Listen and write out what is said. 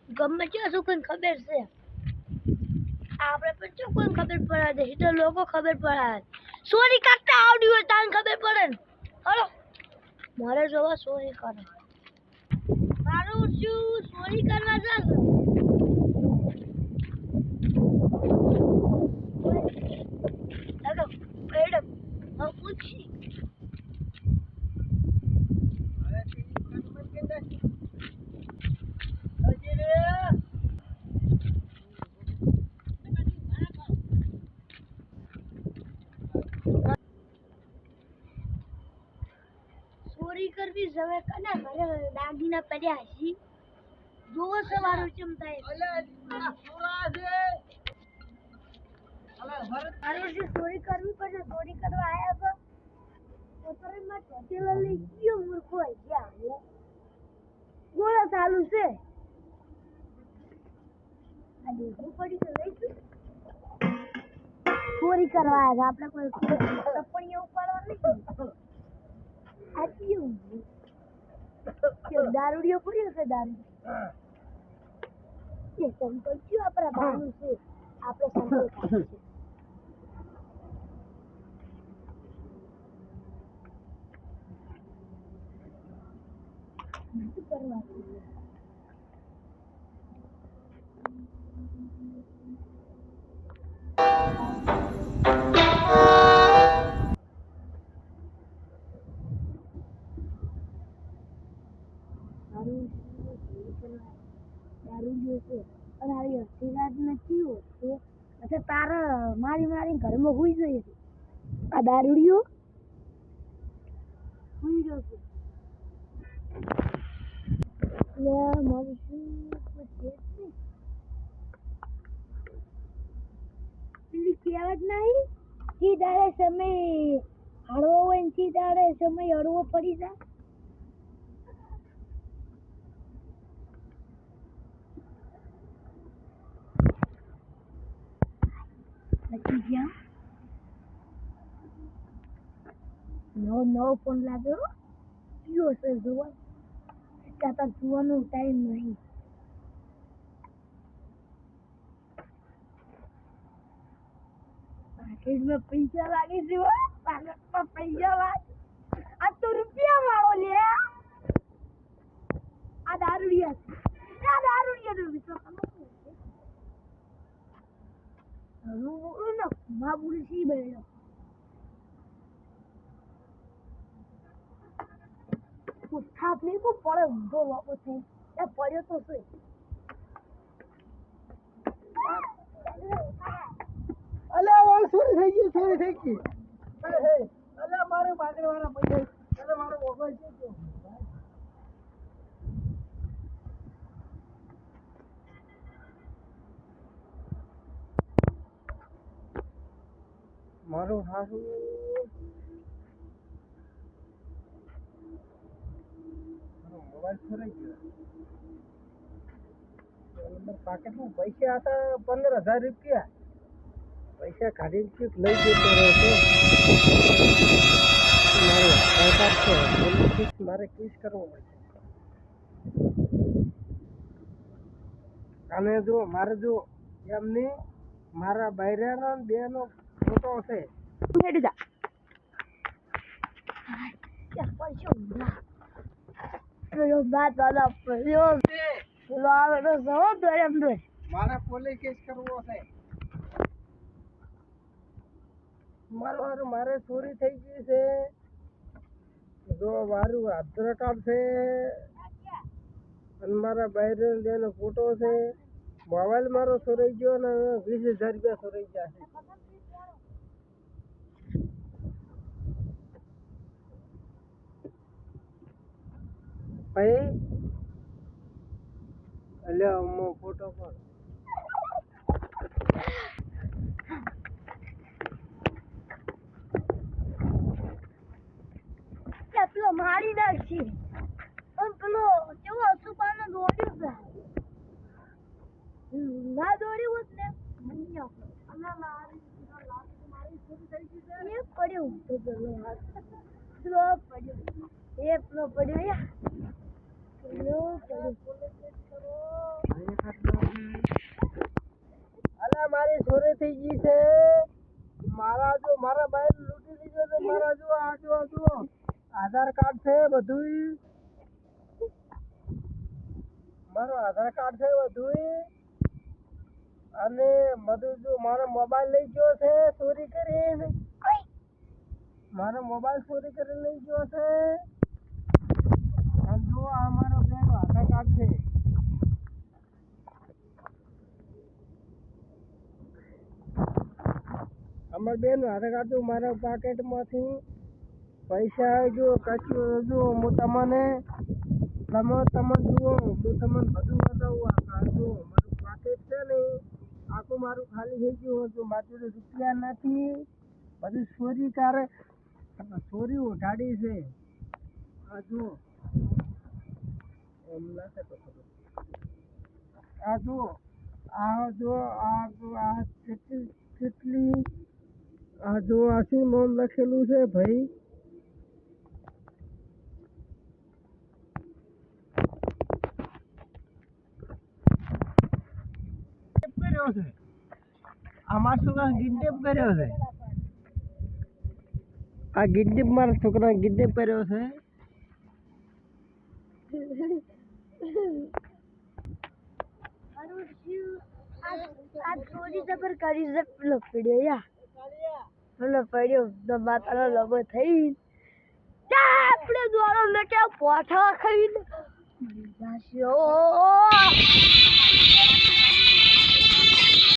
ગમે ત્યાં શું કોઈ ખબર છે આપણે પણ શું કોઈ ખબર પડે છે તો લોકો ખબર પડે ચોરી કરતા આવડી હોય તાન ખબર પડે ને હલો મારે જોવા ચોરી કરે મારું શું ચોરી કરવા જશે હેલો મેડમ હું પૂછી ચોરી કરવી હવે કના ઘરે દાગીના પડ્યા છે જોવો સવારો ચમતાય મારું જે ચોરી કરવી પડે ચોરી કરવા આયા તો પોતામાં ચોટેલા લઈ ગયો મૂર્ખો ગયા બોલો ચાલુ છે આ દેખવું પડી તો લઈશું ચોરી કરવા આવ્યા આપણે કોઈ ટપ્પણીઓ ઉપાડવા નહીં આપ્યું દારૂડિયો પડ્યો છે દારૂ એ સંકલ્પ ક્યું આપણા બાનું છે આપણે સંકલ્પ છે શું કરવા દારૂડિયો છે અને આવી હસ્તીરાજ નથી હોતો એટલે તારે મારી મારી ઘરમાં હુઈ જઈએ છે આ દારૂડિયો હુઈ ગયો છે મારું શું પેલી કહેવત નહીં કી દાડે સમય હળવો હોય ને કી દાડે સમય હળવો પડી જાય લખી ગયા નવો ફોન લાગ્યો કયો છે જોવા તાર જોવાનો ટાઈમ નહીં પાકેટમાં પૈસા લાગે છે પાકેટમાં પૈસા લાગે આ તો રૂપિયા વાળો લે આ દારૂડિયા નો વિશ્વાસ મા પુરુષી બન્યો થાપ નહીં પણ પડે ઊંધો લોકો છે એ પડ્યો તો છે અલ્યા વાળ ચોરી થઈ ગઈ અલ્યા મારે બાકરી વાળા પૈસા અલ્યા મારો મોબાઈલ છે તો મારું હાસુ મોબાઈલ ચોરાઈ ગયો પાકેટમાં પૈસા હતા 15,000 રૂપિયા પૈસા કાઢીને ચૂક લઈ જતો રહ્યો હતો મારે કેસ કરવો પડશે અને જો મારે જો એમની મારા બૈરાનો બેનો ફોટો છે હેડી જા યા પૈસો પેલો બાત વાળા પેલો આવે તો સૌ દોડે એમ દોડે મારે પોલીસ કેસ કરવો છે મારે ચોરી થઈ ગઈ છે જો મારું આધાર કાર્ડ છે અને મારા બૈરાનો બેનો ફોટો છે મોબાઈલ મારો ચોરાઈ ગયો ને 20,000 રૂપિયા ચોરાઈ ગયા છે ભાઈ અલ્યા અમ્મો ફોટો પર પેલો મારી નાખશે અને પેલો કેવો અસુપાનો દોડ્યો છે ના દોડ્યું હોત ને મારી એ પડ્યું તો પેલો હાથ પેલો પડ્યો એ પેલો પડ્યો યા પેલો અલા મારી ચોરી થઈ ગઈ છે મારા બાઈક લૂંટી લીધો છે મારા જો આધાર કાર્ડ છે બધુંય મારો આધાર કાર્ડ છે બધુંય અને બધું જો મારો મોબાઈલ લઈ ગયો છે ચોરી કરીને મારો મોબાઈલ ચોરી કરીને લઈ ગયો છે અને જો આ મારો બેન આધાર કાર્ડ છે અમાર બેન આધાર કાર્ડ જો મારા પાકેટમાંથી પૈસા જો કશું જો હું તમને જુઓ હું તમને બધું બતાવું આ કાર્ડ જો મારું પાકેટ છે ને આખું મારું ખાલી થઈ ગયું હતું મારી જોડે રૂપિયા નથી બધું ચોરી ઉઠાડી છે આ જુઓ એમ ના થતો આ જુઓ આ કેટલી આ જો આ શું નામ લખેલું છે ભાઈ કર્યો છે આમાં છોકરા કિડનેપ કર્યો છે આ કિડનેપ મારા છોકરા કિડનેપ કર્યો છે આ ચોરી જબર કરી છે પેલો પડ્યો યા પેલો પડ્યો તો માતાનો લોબો થઈ આપણે દોડો મેં ક્યાં પોઠા ખાઈને